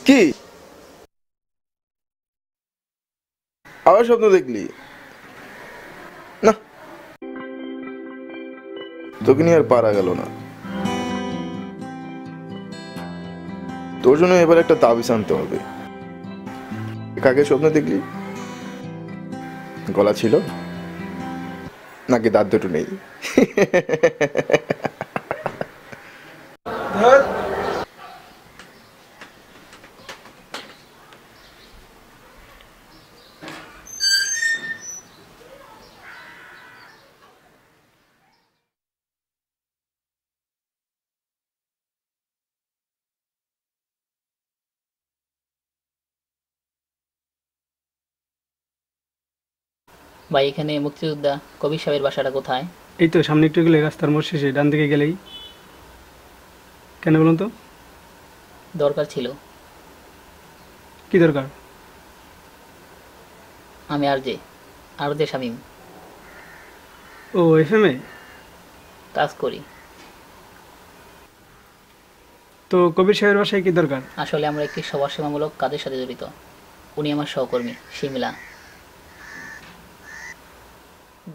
কি আবার স্বপ্ন দেখলি? না, তোকে নিয়ে আর পারা গেল না। তোর জন্য এবার একটা তাবিজ আনতে হবে। কাকে স্বপ্ন দেখলি? গলা ছিল নাকি দাঁত দুটো নেই? ভাই, এখানে মুক্তিযোদ্ধা কবির সাহেবের বাসাটা কোথায়? এই তো সামনে একটু গেলে রাস্তার মোড় শেষে ডান দিকে গেলেই। কেন বলুন তো? দরকার ছিল। কি দরকার? আমি আর জে শামীম ও FM এ কাজ করি। তো কবির সাহেবের বাসায় কি দরকার? আসলে আমরা একটি সমাজসেবামূলক কাজের সাথে জড়িত। উনি আমার সহকর্মী শিমলা।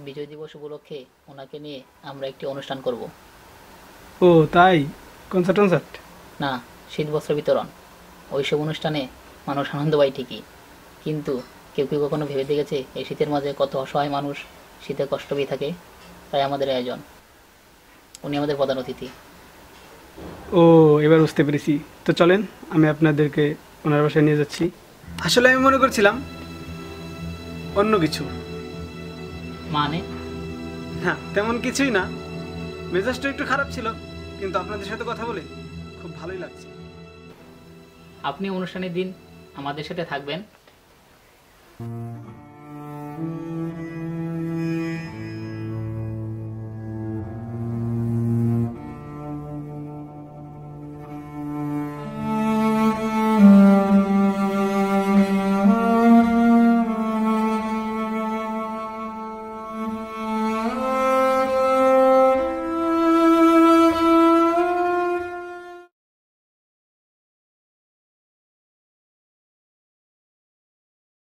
বিজয় দিবস উপলক্ষে ওনাকে নিয়ে আমরা একটি অনুষ্ঠান করব। ও তাই? কনসার্ট? না, শীতবস্ত্র বিতরণ। ওইসব অনুষ্ঠানে মানুষ আনন্দ পায় ঠিকই, কিন্তু কেউ কেউ কখনো ভেবে দেখেছে এই শীতের মাঝে কত অসহায় মানুষ শীতে কষ্ট পেয়ে থাকে? তাই আমাদের আয়োজন। উনি আমাদের প্রধান অতিথি। ও এবার বুঝতে পেরেছি। তো চলেন, আমি আপনাদেরকে ওনার বাসায় নিয়ে যাচ্ছি। আসলে আমি মনে করছিলাম অন্য কিছু। মানে? না, তেমন কিছুই না। মেজাজটা একটু খারাপ ছিল, কিন্তু আপনাদের সাথে কথা বলে খুব ভালোই লাগছে। আপনি অনুষ্ঠানের দিন আমাদের সাথে থাকবেন?